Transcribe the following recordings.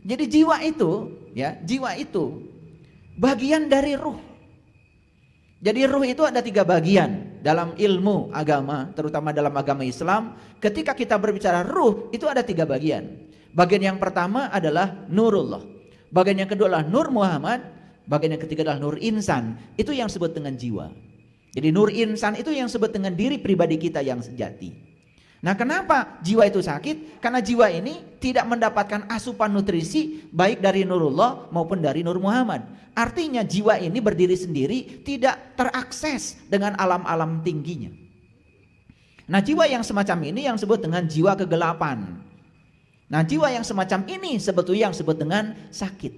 Jadi jiwa itu, ya, jiwa itu bagian dari ruh. Jadi ruh itu ada 3 bagian dalam ilmu agama, terutama dalam agama Islam. Ketika kita berbicara ruh, itu ada 3 bagian. Bagian yang pertama adalah nurullah. Bagian yang kedua adalah nur Muhammad. Bagian yang ketiga adalah nur insan. Itu yang disebut dengan jiwa. Jadi nur insan itu yang disebut dengan diri pribadi kita yang sejati. Nah, kenapa jiwa itu sakit? Karena jiwa ini tidak mendapatkan asupan nutrisi baik dari nurullah maupun dari nur Muhammad. Artinya jiwa ini berdiri sendiri, tidak terakses dengan alam-alam tingginya. Nah, jiwa yang semacam ini yang disebut dengan jiwa kegelapan. Nah, jiwa yang semacam ini sebetulnya yang disebut dengan sakit.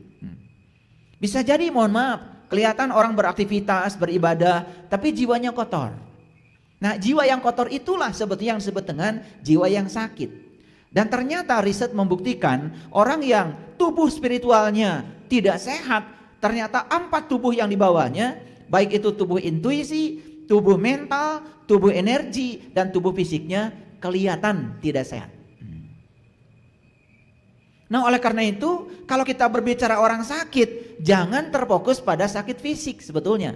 Bisa jadi, mohon maaf, kelihatan orang beraktivitas, beribadah, tapi jiwanya kotor. Nah, jiwa yang kotor itulah sebetulnya yang disebut dengan jiwa yang sakit. Dan ternyata riset membuktikan orang yang tubuh spiritualnya tidak sehat, ternyata 4 tubuh yang dibawanya, baik itu tubuh intuisi, tubuh mental, tubuh energi, dan tubuh fisiknya kelihatan tidak sehat. Nah, oleh karena itu, kalau kita berbicara orang sakit, jangan terfokus pada sakit fisik sebetulnya.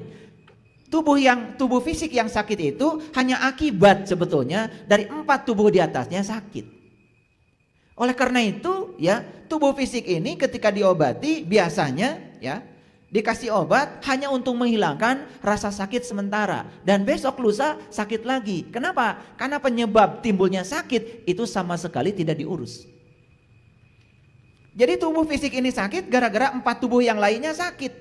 Tubuh fisik yang sakit itu hanya akibat sebetulnya dari 4 tubuh di atasnya sakit. Oleh karena itu, ya, tubuh fisik ini ketika diobati biasanya, ya, dikasih obat hanya untuk menghilangkan rasa sakit sementara, dan besok lusa sakit lagi. Kenapa? Karena penyebab timbulnya sakit itu sama sekali tidak diurus. Jadi tubuh fisik ini sakit gara-gara 4 tubuh yang lainnya sakit.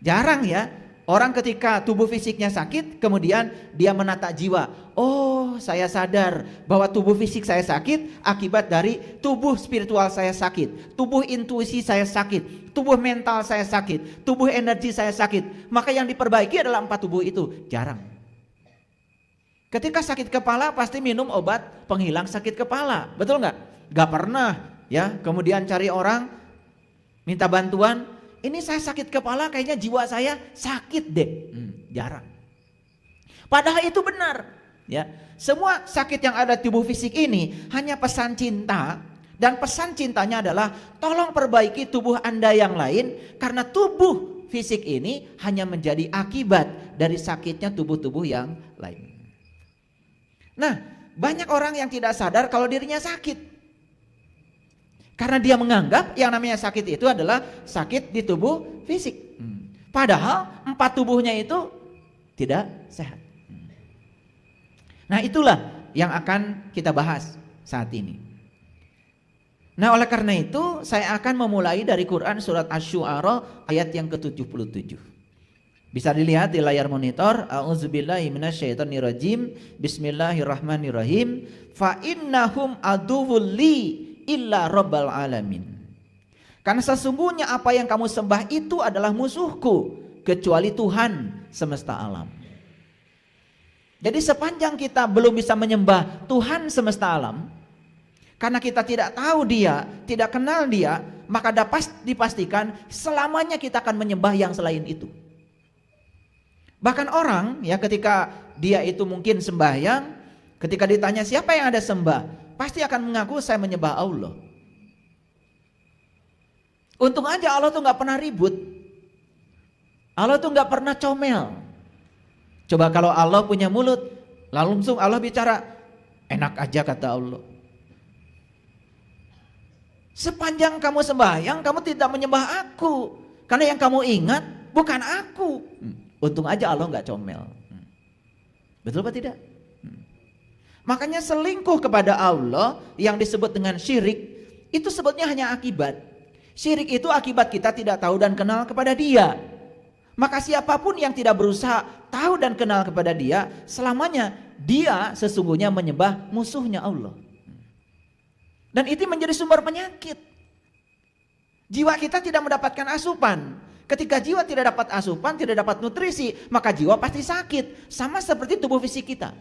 Jarang, ya, orang ketika tubuh fisiknya sakit kemudian dia menata jiwa. Oh, saya sadar bahwa tubuh fisik saya sakit akibat dari tubuh spiritual saya sakit, tubuh intuisi saya sakit, tubuh mental saya sakit, tubuh energi saya sakit. Maka yang diperbaiki adalah 4 tubuh itu. Jarang. Ketika sakit kepala pasti minum obat penghilang sakit kepala. Betul nggak? Nggak pernah, ya. Kemudian cari orang minta bantuan. Ini saya sakit kepala, kayaknya jiwa saya sakit deh. Jarang. Padahal itu benar, ya. Semua sakit yang ada di tubuh fisik ini hanya pesan cinta, dan pesan cintanya adalah tolong perbaiki tubuh Anda yang lain, karena tubuh fisik ini hanya menjadi akibat dari sakitnya tubuh-tubuh yang lain. Nah, banyak orang yang tidak sadar kalau dirinya sakit. Karena dia menganggap yang namanya sakit itu adalah sakit di tubuh fisik. Padahal 4 tubuhnya itu tidak sehat. Nah, itulah yang akan kita bahas saat ini. Nah, oleh karena itu saya akan memulai dari Quran surat Asy-Syu'ara ayat yang ke-77. Bisa dilihat di layar monitor. A'udzubillahi minasyaitonirrajim. Bismillahirrahmanirrahim. Fa innahum aduwwul li illa rabbal alamin. Karena sesungguhnya apa yang kamu sembah itu adalah musuhku kecuali Tuhan semesta alam. Jadi sepanjang kita belum bisa menyembah Tuhan semesta alam, karena kita tidak tahu dia, tidak kenal dia, maka dapat dipastikan selamanya kita akan menyembah yang selain itu. Bahkan orang, ya, ketika dia itu mungkin sembahyang, ketika ditanya siapa yang Anda sembah, pasti akan mengaku saya menyembah Allah. Untung aja Allah tuh gak pernah ribut. Allah tuh gak pernah comel. Coba kalau Allah punya mulut, langsung Allah bicara, enak aja kata Allah. Sepanjang kamu sembahyang, kamu tidak menyembah aku, karena yang kamu ingat bukan aku. Untung aja Allah gak comel. Betul apa tidak? Makanya selingkuh kepada Allah yang disebut dengan syirik itu sebetulnya hanya akibat. Syirik itu akibat kita tidak tahu dan kenal kepada Dia. Maka siapapun yang tidak berusaha tahu dan kenal kepada Dia, selamanya dia sesungguhnya menyembah musuhnya Allah. Dan itu menjadi sumber penyakit. Jiwa kita tidak mendapatkan asupan. Ketika jiwa tidak dapat asupan, tidak dapat nutrisi, maka jiwa pasti sakit. Sama seperti tubuh fisik kita.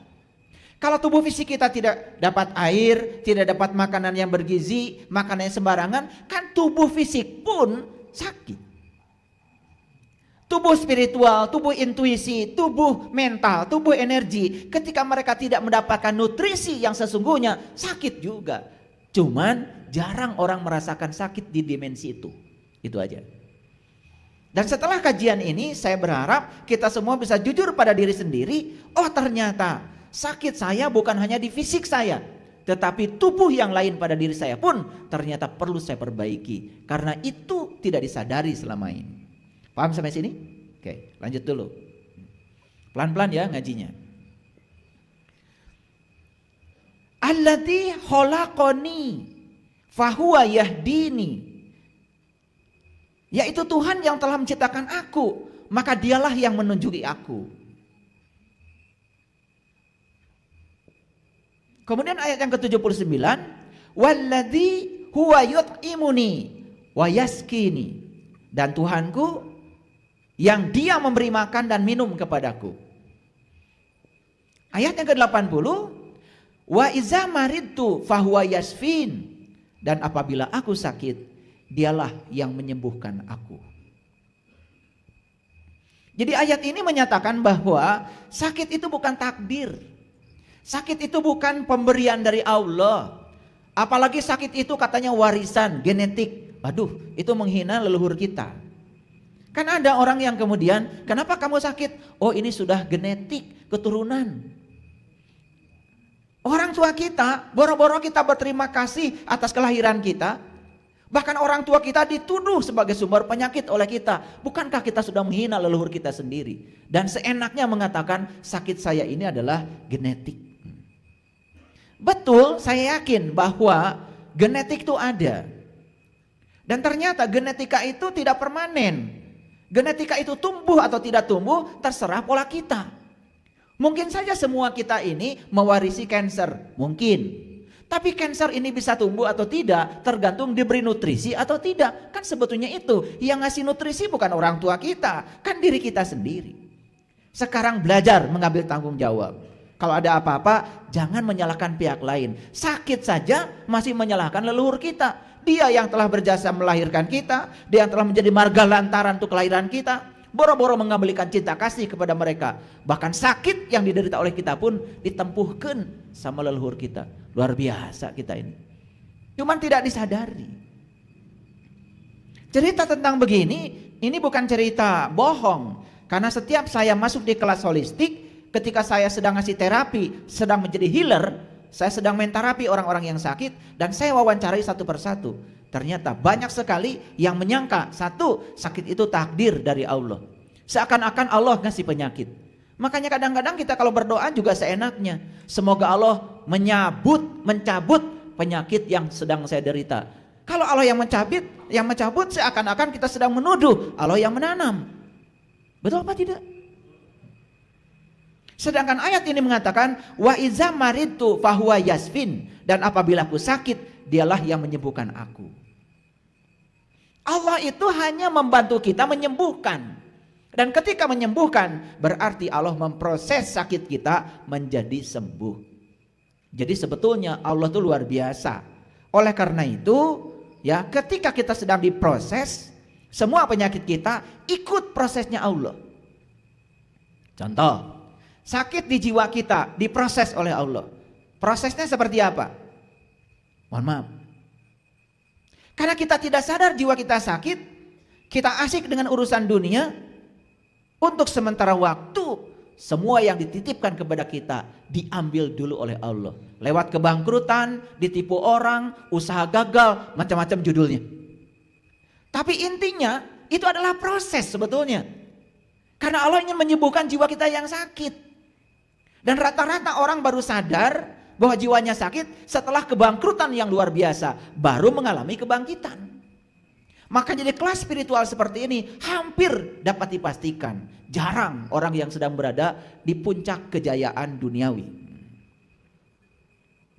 Kalau tubuh fisik kita tidak dapat air, tidak dapat makanan yang bergizi, makanan yang sembarangan, kan tubuh fisik pun sakit. Tubuh spiritual, tubuh intuisi, tubuh mental, tubuh energi, ketika mereka tidak mendapatkan nutrisi yang sesungguhnya, sakit juga. Cuman jarang orang merasakan sakit di dimensi itu. Itu aja. Dan setelah kajian ini saya berharap kita semua bisa jujur pada diri sendiri. Oh ternyata sakit saya bukan hanya di fisik saya, tetapi tubuh yang lain pada diri saya pun ternyata perlu saya perbaiki. Karena itu tidak disadari selama ini. Paham sampai sini? Oke, lanjut dulu. Pelan-pelan ya ngajinya. Alladzi khalaqani fahuwa yahdini. Yaitu Tuhan yang telah menciptakan aku, maka dialah yang menunjuki aku. Kemudian ayat yang ke-79, walladzi huwa yut'imuni wa yaskini. Dan Tuhanku yang Dia memberi makan dan minum kepadaku. Ayat yang ke-80, wa iza maridtu fahuwa yasfin. Dan apabila aku sakit, Dialah yang menyembuhkan aku. Jadi ayat ini menyatakan bahwa sakit itu bukan takdir. Sakit itu bukan pemberian dari Allah. Apalagi sakit itu katanya warisan, genetik. Aduh, itu menghina leluhur kita. Kan ada orang yang kemudian, kenapa kamu sakit? Oh ini sudah genetik, keturunan. Orang tua kita, boro-boro kita berterima kasih atas kelahiran kita. Bahkan orang tua kita dituduh sebagai sumber penyakit oleh kita. Bukankah kita sudah menghina leluhur kita sendiri? Dan seenaknya mengatakan sakit saya ini adalah genetik. Betul, saya yakin bahwa genetik itu ada. Dan ternyata genetika itu tidak permanen. Genetika itu tumbuh atau tidak tumbuh terserah pola kita. Mungkin saja semua kita ini mewarisi kanker, mungkin. Tapi kanker ini bisa tumbuh atau tidak tergantung diberi nutrisi atau tidak. Kan sebetulnya itu yang ngasih nutrisi bukan orang tua kita, kan diri kita sendiri. Sekarang belajar mengambil tanggung jawab. Kalau ada apa-apa jangan menyalahkan pihak lain. Sakit saja masih menyalahkan leluhur kita. Dia yang telah berjasa melahirkan kita, dia yang telah menjadi marga lantaran untuk kelahiran kita. Boro-boro mengembalikan cinta kasih kepada mereka. Bahkan sakit yang diderita oleh kita pun ditempuhkan sama leluhur kita. Luar biasa kita ini. Cuman tidak disadari. Cerita tentang begini, ini bukan cerita bohong. Karena setiap saya masuk di kelas holistik, ketika saya sedang ngasih terapi, sedang menjadi healer, saya sedang menterapi orang-orang yang sakit, dan saya wawancarai satu persatu. Ternyata banyak sekali yang menyangka satu, sakit itu takdir dari Allah. Seakan-akan Allah ngasih penyakit. Makanya kadang-kadang kita kalau berdoa juga seenaknya. Semoga Allah mencabut penyakit yang sedang saya derita. Kalau Allah yang mencabut seakan-akan kita sedang menuduh Allah yang menanam. Betul apa tidak? Sedangkan ayat ini mengatakan wa iza maridtu fahuwa yasfin, dan apabila aku sakit dialah yang menyembuhkan aku. Allah itu hanya membantu kita menyembuhkan. Dan ketika menyembuhkan berarti Allah memproses sakit kita menjadi sembuh. Jadi sebetulnya Allah itu luar biasa. Oleh karena itu ya, ketika kita sedang diproses, semua penyakit kita ikut prosesnya Allah. Contoh, sakit di jiwa kita diproses oleh Allah. Prosesnya seperti apa? Mohon maaf. Karena kita tidak sadar jiwa kita sakit, kita asik dengan urusan dunia, untuk sementara waktu semua yang dititipkan kepada kita diambil dulu oleh Allah. Lewat kebangkrutan, ditipu orang, usaha gagal, macam-macam judulnya. Tapi intinya itu adalah proses sebetulnya. Karena Allah ingin menyembuhkan jiwa kita yang sakit. Dan rata-rata orang baru sadar bahwa jiwanya sakit setelah kebangkrutan yang luar biasa, baru mengalami kebangkitan. Maka jadi kelas spiritual seperti ini hampir dapat dipastikan jarang orang yang sedang berada di puncak kejayaan duniawi.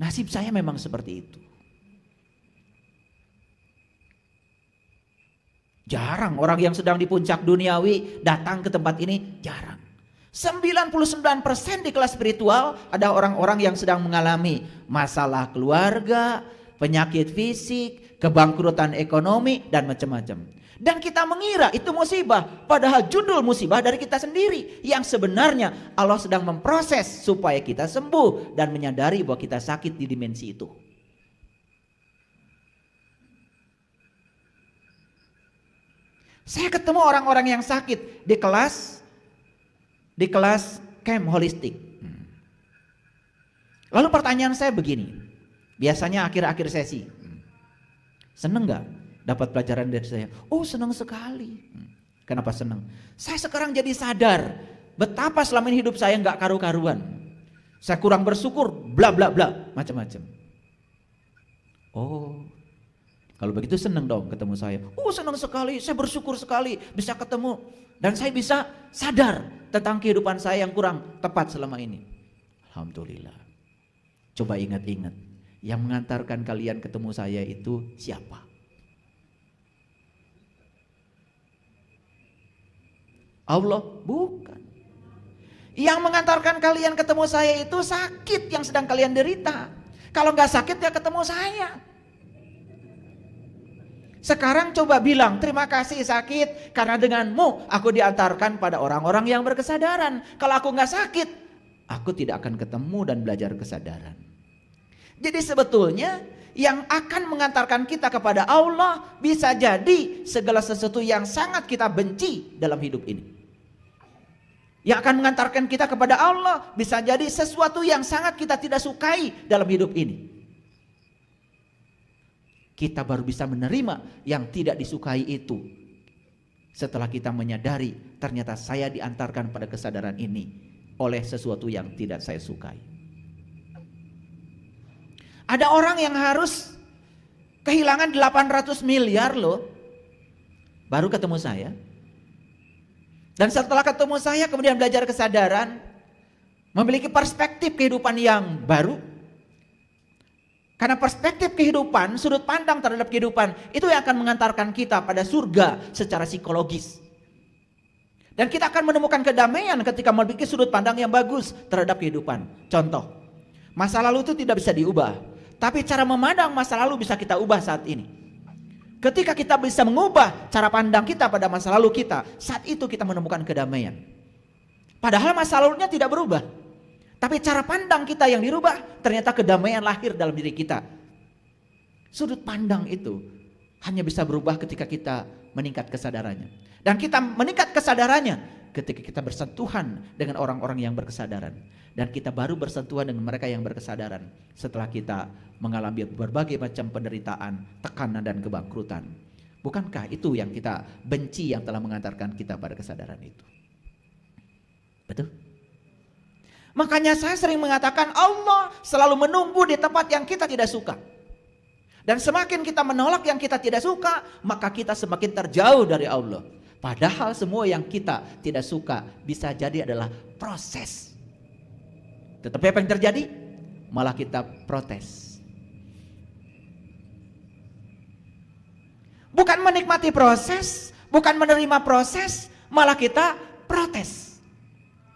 Nasib saya memang seperti itu. Jarang orang yang sedang di puncak duniawi datang ke tempat ini, jarang. 99% di kelas spiritual ada orang-orang yang sedang mengalami masalah keluarga, penyakit fisik, kebangkrutan ekonomi, dan macam-macam. Dan kita mengira itu musibah, padahal judul musibah dari kita sendiri. Yang sebenarnya Allah sedang memproses supaya kita sembuh dan menyadari bahwa kita sakit di dimensi itu. Saya ketemu orang-orang yang sakit di kelas camp holistik. Lalu pertanyaan saya begini, biasanya akhir-akhir sesi, seneng gak dapat pelajaran dari saya? Oh, senang sekali. Kenapa senang? Saya sekarang jadi sadar betapa selama ini hidup saya gak karu-karuan. Saya kurang bersyukur, bla bla bla, macam-macam. Oh, kalau begitu senang dong ketemu saya. Oh, senang sekali, saya bersyukur sekali bisa ketemu. Dan saya bisa sadar tentang kehidupan saya yang kurang tepat selama ini. Alhamdulillah. Coba ingat-ingat, yang mengantarkan kalian ketemu saya itu siapa? Allah? Bukan. Yang mengantarkan kalian ketemu saya itu sakit yang sedang kalian derita. Kalau nggak sakit ya ketemu saya. Sekarang coba bilang terima kasih sakit karena denganmu aku diantarkan pada orang-orang yang berkesadaran. Kalau aku nggak sakit, aku tidak akan ketemu dan belajar kesadaran. Jadi sebetulnya yang akan mengantarkan kita kepada Allah bisa jadi segala sesuatu yang sangat kita benci dalam hidup ini. Yang akan mengantarkan kita kepada Allah bisa jadi sesuatu yang sangat kita tidak sukai dalam hidup ini. Kita baru bisa menerima yang tidak disukai itu setelah kita menyadari ternyata saya diantarkan pada kesadaran ini oleh sesuatu yang tidak saya sukai. Ada orang yang harus kehilangan 800 miliar loh baru ketemu saya. Dan setelah ketemu saya kemudian belajar kesadaran, memiliki perspektif kehidupan yang baru. Karena perspektif kehidupan, sudut pandang terhadap kehidupan itu yang akan mengantarkan kita pada surga secara psikologis. Dan kita akan menemukan kedamaian ketika memiliki sudut pandang yang bagus terhadap kehidupan. Contoh, masa lalu itu tidak bisa diubah, tapi cara memandang masa lalu bisa kita ubah saat ini. Ketika kita bisa mengubah cara pandang kita pada masa lalu kita, saat itu kita menemukan kedamaian. Padahal masa lalunya tidak berubah, tapi cara pandang kita yang dirubah, ternyata kedamaian lahir dalam diri kita. Sudut pandang itu hanya bisa berubah ketika kita meningkat kesadarannya. Dan kita meningkat kesadarannya ketika kita bersentuhan dengan orang-orang yang berkesadaran. Dan kita baru bersentuhan dengan mereka yang berkesadaran setelah kita mengalami berbagai macam penderitaan, tekanan dan kebangkrutan. Bukankah itu yang kita benci yang telah mengantarkan kita pada kesadaran itu? Betul? Makanya saya sering mengatakan Allah selalu menunggu di tempat yang kita tidak suka. Dan semakin kita menolak yang kita tidak suka, maka kita semakin terjauh dari Allah. Padahal semua yang kita tidak suka bisa jadi adalah proses. Tetapi apa yang terjadi? Malah kita protes. Bukan menikmati proses, bukan menerima proses, malah kita protes.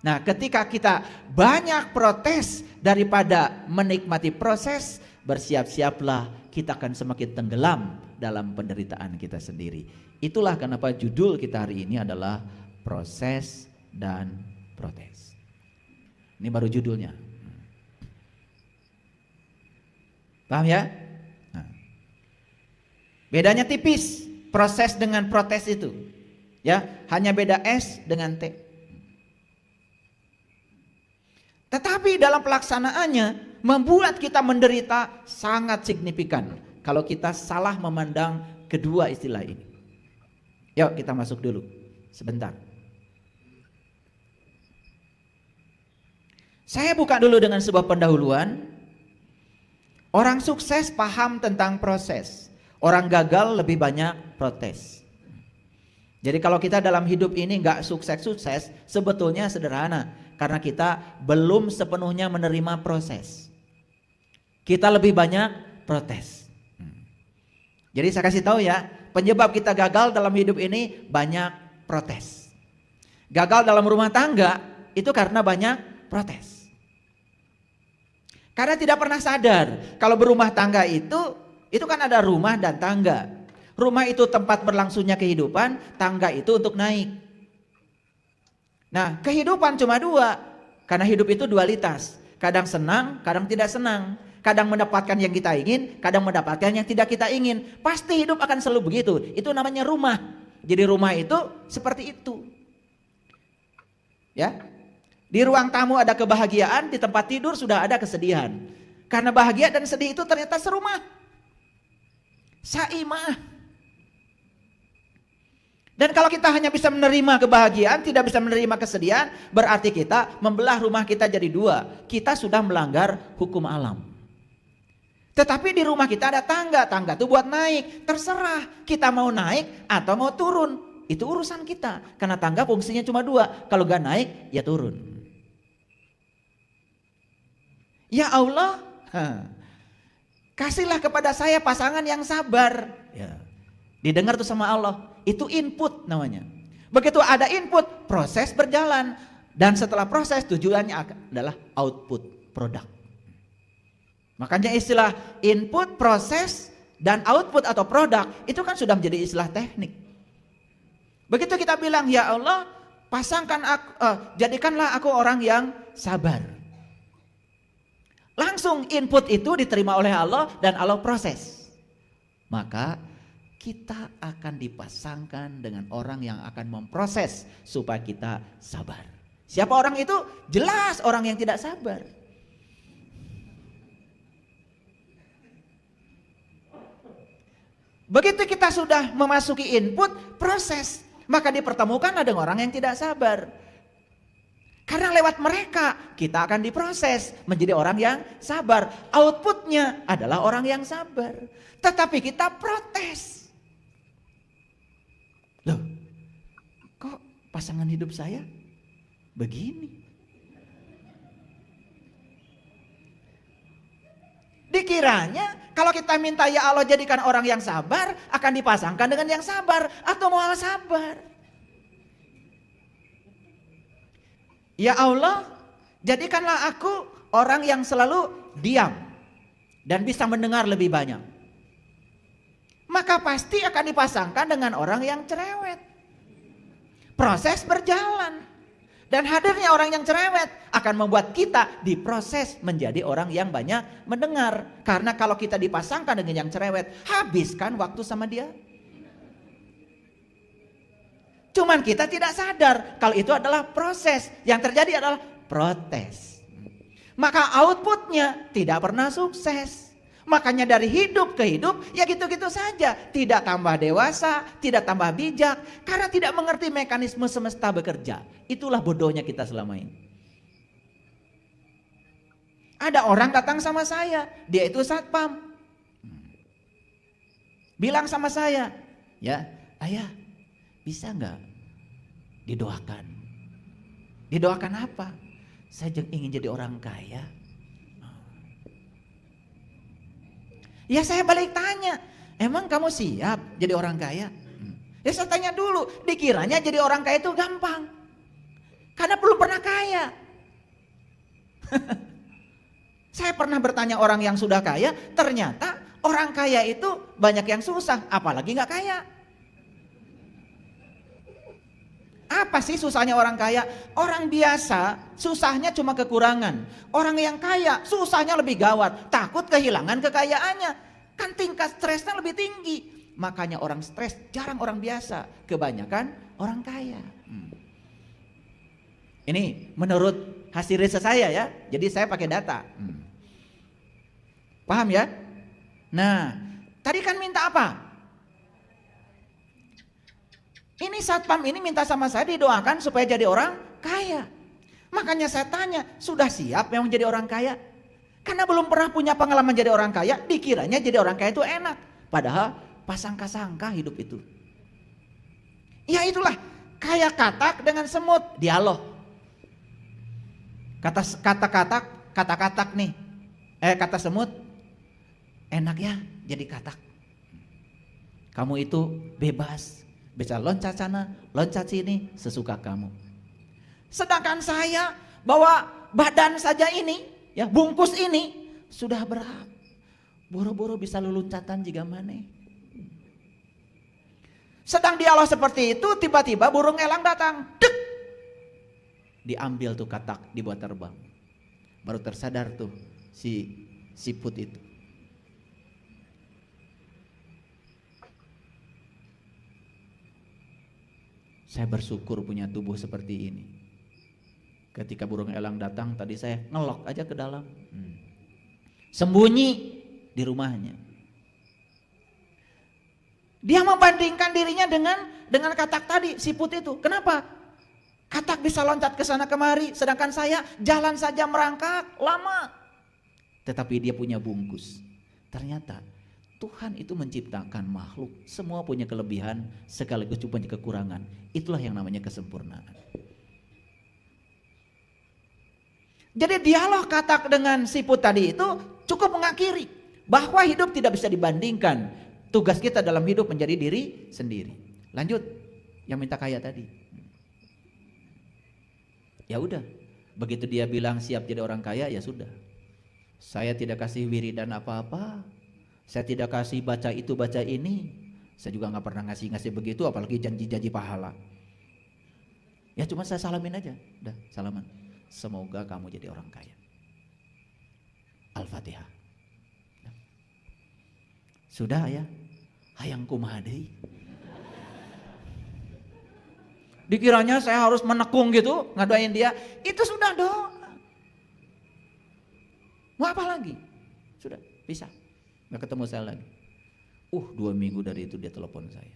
Nah, ketika kita banyak protes daripada menikmati proses, bersiap-siaplah kita akan semakin tenggelam dalam penderitaan kita sendiri. Itulah kenapa judul kita hari ini adalah proses dan protes. Ini baru judulnya. Paham ya? Nah. Bedanya tipis proses dengan protes itu. Ya, hanya beda S dengan T. Tetapi dalam pelaksanaannya membuat kita menderita sangat signifikan kalau kita salah memandang kedua istilah ini. Yuk kita masuk dulu sebentar. Saya buka dulu dengan sebuah pendahuluan. Orang sukses paham tentang proses. Orang gagal lebih banyak protes. Jadi kalau kita dalam hidup ini gak sukses-sukses, sebetulnya sederhana. Karena kita belum sepenuhnya menerima proses. Kita lebih banyak protes. Jadi saya kasih tahu ya, penyebab kita gagal dalam hidup ini banyak protes. Gagal dalam rumah tangga itu karena banyak protes. Karena tidak pernah sadar kalau berumah tangga itu kan ada rumah dan tangga. Rumah itu tempat berlangsungnya kehidupan, tangga itu untuk naik. Nah, kehidupan cuma dua, karena hidup itu dualitas. Kadang senang, kadang tidak senang. Kadang mendapatkan yang kita ingin, kadang mendapatkan yang tidak kita ingin. Pasti hidup akan selalu begitu. Itu namanya rumah. Jadi rumah itu seperti itu. Ya. Di ruang tamu ada kebahagiaan, di tempat tidur sudah ada kesedihan. Karena bahagia dan sedih itu ternyata serumah. Saimah. Dan kalau kita hanya bisa menerima kebahagiaan, tidak bisa menerima kesedihan, berarti kita membelah rumah kita jadi dua. Kita sudah melanggar hukum alam. Tetapi di rumah kita ada tangga, tangga itu buat naik. Terserah kita mau naik atau mau turun. Itu urusan kita. Karena tangga fungsinya cuma dua. Kalau gak naik, ya turun. Ya Allah, kasihlah kepada saya pasangan yang sabar. Ya. Didengar tuh sama Allah. Itu input namanya. Begitu ada input, proses berjalan. Dan setelah proses tujuannya adalah output, produk. Makanya istilah input, proses, dan output atau produk itu kan sudah menjadi istilah teknik. Begitu kita bilang, ya Allah, jadikanlah aku orang yang sabar. Langsung input itu diterima oleh Allah dan Allah proses. Maka kita akan dipasangkan dengan orang yang akan memproses supaya kita sabar. Siapa orang itu? Jelas orang yang tidak sabar. Begitu kita sudah memasuki input, proses, maka dipertemukanlah dengan orang yang tidak sabar. Karena lewat mereka kita akan diproses menjadi orang yang sabar. Outputnya adalah orang yang sabar. Tetapi kita protes. Loh, kok pasangan hidup saya begini? Dikiranya kalau kita minta ya Allah jadikan orang yang sabar, akan dipasangkan dengan yang sabar atau mual sabar. Ya Allah, jadikanlah aku orang yang selalu diam dan bisa mendengar lebih banyak. Maka pasti akan dipasangkan dengan orang yang cerewet. Proses berjalan. Dan hadirnya orang yang cerewet akan membuat kita diproses menjadi orang yang banyak mendengar. Karena kalau kita dipasangkan dengan yang cerewet, habiskan waktu sama dia. Cuman kita tidak sadar kalau itu adalah proses. Yang terjadi adalah protes. Maka outputnya tidak pernah sukses. Makanya dari hidup ke hidup ya gitu-gitu saja. Tidak tambah dewasa, tidak tambah bijak. Karena tidak mengerti mekanisme semesta bekerja. Itulah bodohnya kita selama ini. Ada orang datang sama saya. Dia itu satpam. Bilang sama saya. Ya, ayah, bisa nggak didoakan? Didoakan apa? Saya ingin jadi orang kaya. Ya saya balik tanya, emang kamu siap jadi orang kaya? Ya saya tanya dulu, dikiranya jadi orang kaya itu gampang. Karena belum pernah kaya. Saya pernah bertanya orang yang sudah kaya, ternyata orang kaya itu banyak yang susah, apalagi nggak kaya. Apa sih susahnya orang kaya? Orang biasa susahnya cuma kekurangan. Orang yang kaya susahnya lebih gawat. Takut kehilangan kekayaannya. Kan tingkat stresnya lebih tinggi. Makanya orang stres jarang orang biasa. Kebanyakan orang kaya. Ini menurut hasil riset saya ya. Jadi saya pakai data. Paham ya? Nah, tadi kan minta apa? Ini satpam ini minta sama saya didoakan supaya jadi orang kaya. Makanya saya tanya, sudah siap yang menjadi orang kaya? Karena belum pernah punya pengalaman jadi orang kaya, dikiranya jadi orang kaya itu enak. Padahal pasangka-sangka hidup itu. Ya itulah, kaya katak dengan semut, dialog. Kata nih, kata semut, enak ya jadi katak. Kamu itu bebas. Bisa loncat sana, loncat sini, sesuka kamu. Sedangkan saya bawa badan saja ini, ya bungkus ini, sudah berat. Boro-boro bisa leluncatan jika mana. Sedang dialog seperti itu, tiba-tiba burung elang datang. Dek! Diambil tuh katak, dibuat terbang. Baru tersadar tuh si siput itu. Saya bersyukur punya tubuh seperti ini. Ketika burung elang datang tadi saya ngelok aja ke dalam. Sembunyi di rumahnya. Dia membandingkan dirinya dengan katak tadi, siput itu. Kenapa? Katak bisa loncat ke sana kemari, sedangkan saya jalan saja merangkak, lama. Tetapi dia punya bungkus. Ternyata Tuhan itu menciptakan makhluk, semua punya kelebihan sekaligus juga punya kekurangan. Itulah yang namanya kesempurnaan. Jadi dialog katak dengan siput tadi itu cukup mengakhiri bahwa hidup tidak bisa dibandingkan. Tugas kita dalam hidup menjadi diri sendiri. Lanjut, yang minta kaya tadi. Ya udah, begitu dia bilang siap jadi orang kaya, ya sudah. Saya tidak kasih wiridan apa-apa. Saya tidak kasih baca itu baca ini. Saya juga nggak pernah ngasih begitu, apalagi janji-janji pahala. Ya cuma saya salamin aja, udah salaman. Semoga kamu jadi orang kaya. Al-Fatihah. Sudah ya, hayang kumaha deui. Dikiranya saya harus menekung gitu ngadoain dia, itu sudah doa. Mau apa lagi? Sudah, bisa. Gak ketemu saya lagi. 2 minggu dari itu dia telepon saya.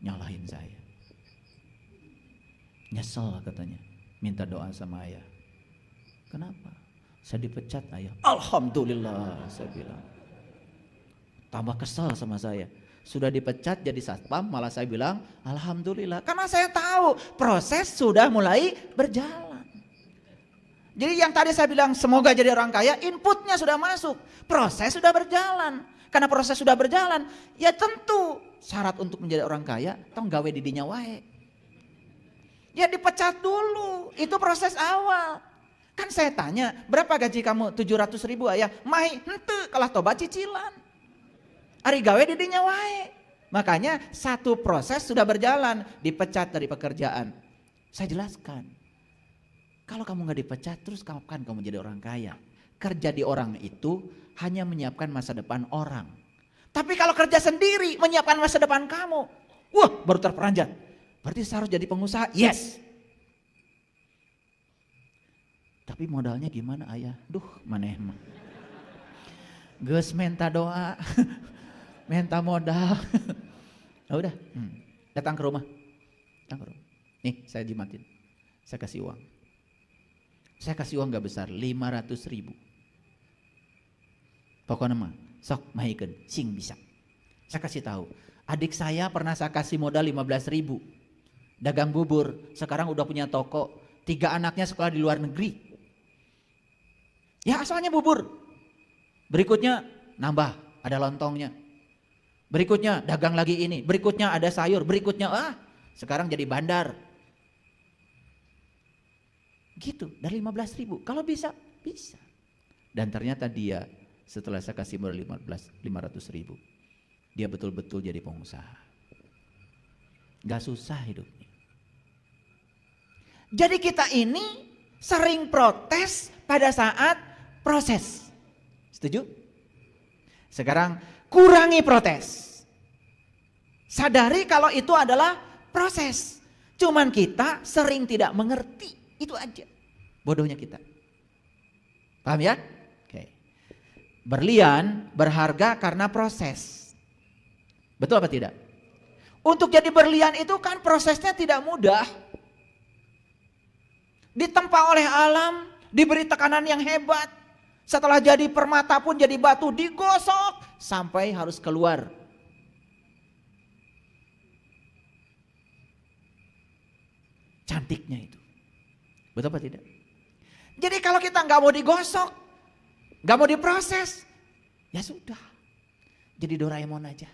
Nyalahin saya. Nyesel katanya. Minta doa sama ayah. Kenapa? Saya dipecat ayah. Alhamdulillah saya bilang. Tambah kesel sama saya. Sudah dipecat jadi satpam, malah saya bilang alhamdulillah. Karena saya tahu proses sudah mulai berjalan. Jadi yang tadi saya bilang semoga jadi orang kaya, inputnya sudah masuk. Proses sudah berjalan. Karena proses sudah berjalan, ya tentu syarat untuk menjadi orang kaya, tong gawe di dinya wae. Ya dipecat dulu, itu proses awal. Kan saya tanya, berapa gaji kamu? 700 ribu ayah. Mai, henteu kalah tobat cicilan. Ari gawe di dinya wae. Makanya satu proses sudah berjalan, dipecat dari pekerjaan. Saya jelaskan. Kalau kamu gak dipecat, terus kapan kamu jadi orang kaya? Kerja di orang itu hanya menyiapkan masa depan orang. Tapi kalau kerja sendiri menyiapkan masa depan kamu, wah baru terperanjat. Berarti saya harus jadi pengusaha? Yes. Tapi modalnya gimana ayah? Duh maneh mah. Geus minta doa, minta modal. Nah, udah, datang ke rumah. Nih saya jimatin, saya kasih uang. Saya kasih uang gak besar, 500 ribu. Pokoknya mah, sok mahikeun, sing bisa. Saya kasih tahu, adik saya pernah saya kasih modal 15 ribu. Dagang bubur, sekarang udah punya toko. 3 anaknya sekolah di luar negeri. Ya asalnya bubur. Berikutnya nambah, ada lontongnya. Berikutnya dagang lagi ini. Berikutnya ada sayur. Berikutnya sekarang jadi bandar. Gitu, dari 15 ribu. Kalau bisa, bisa. Dan ternyata dia setelah saya kasih modal 500 ribu. Dia betul-betul jadi pengusaha. Gak susah hidupnya. Jadi kita ini sering protes pada saat proses. Setuju? Sekarang kurangi protes. Sadari kalau itu adalah proses. Cuman kita sering tidak mengerti. Itu aja. Bodohnya kita. Paham ya? Oke. Berlian berharga karena proses. Betul apa tidak? Untuk jadi berlian itu kan prosesnya tidak mudah. Ditempa oleh alam, diberi tekanan yang hebat. Setelah jadi permata pun jadi batu, digosok sampai harus keluar. Cantiknya itu. Betul apa tidak? Jadi kalau kita nggak mau digosok, nggak mau diproses, ya sudah. Jadi Doraemon aja.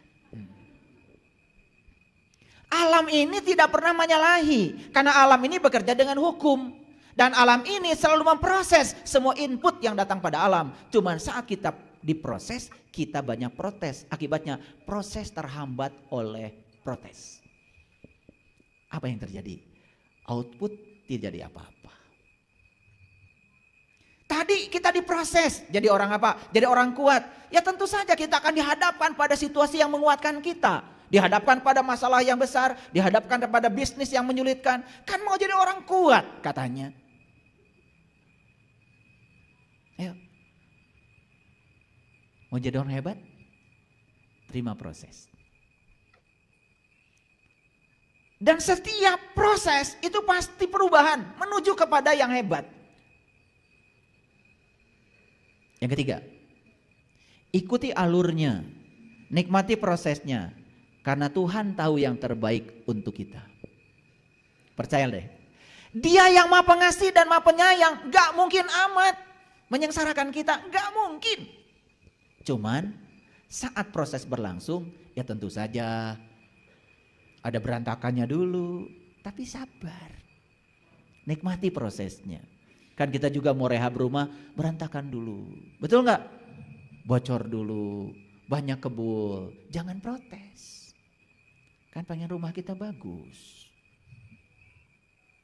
Alam ini tidak pernah menyalahi, karena alam ini bekerja dengan hukum. Dan alam ini selalu memproses semua input yang datang pada alam. Cuman saat kita diproses, kita banyak protes. Akibatnya proses terhambat oleh protes. Apa yang terjadi? Output tidak jadi apa-apa. Tadi kita diproses jadi orang apa? Jadi orang kuat. Ya tentu saja kita akan dihadapkan pada situasi yang menguatkan kita. dihadapkan pada masalah yang besar, dihadapkan pada bisnis yang menyulitkan, kan mau jadi orang kuat katanya. Ayo. Mau jadi orang hebat? Terima proses. Dan setiap proses itu pasti perubahan menuju kepada yang hebat. Yang ketiga, ikuti alurnya, nikmati prosesnya, karena Tuhan tahu yang terbaik untuk kita. Percaya deh, Dia yang Maha Pengasih dan Maha Penyayang, gak mungkin amat menyengsarakan kita, gak mungkin. Cuman saat proses berlangsung, ya tentu saja ada berantakannya dulu, tapi sabar. Nikmati prosesnya. Kan kita juga mau rehab rumah, berantakan dulu. Betul nggak? Bocor dulu, banyak kebul. Jangan protes. Kan pengen rumah kita bagus.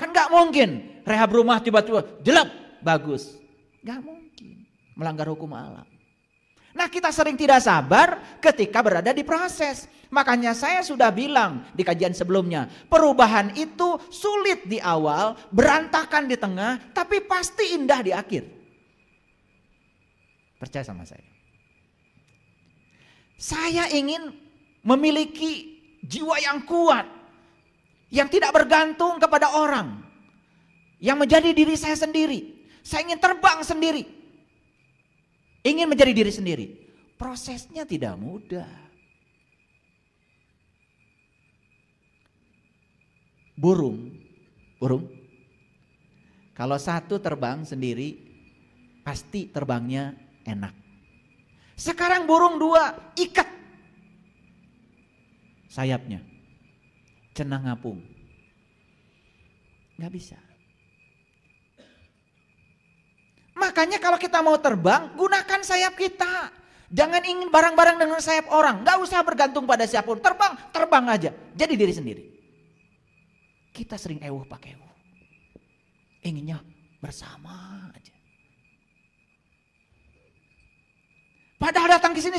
Kan nggak mungkin rehab rumah tiba-tiba jelek bagus. Nggak mungkin. Melanggar hukum alam. Nah, kita sering tidak sabar ketika berada di proses. Makanya saya sudah bilang di kajian sebelumnya, perubahan itu sulit di awal, berantakan di tengah, tapi pasti indah di akhir. Percaya sama saya. Saya ingin memiliki jiwa yang kuat, yang tidak bergantung kepada orang, yang menjadi diri saya sendiri. Saya ingin terbang sendiri. Ingin menjadi diri sendiri. Prosesnya tidak mudah. Burung. Kalau satu terbang sendiri, pasti terbangnya enak. Sekarang burung dua, ikat sayapnya. Cenah ngapung. Gak bisa. Makanya kalau kita mau terbang, gunakan sayap kita. Jangan ingin barang-barang dengan sayap orang. Gak usah bergantung pada siapapun. Terbang aja. Jadi diri sendiri. Kita sering pakai ewuh. Inginnya bersama aja. Padahal datang ke sini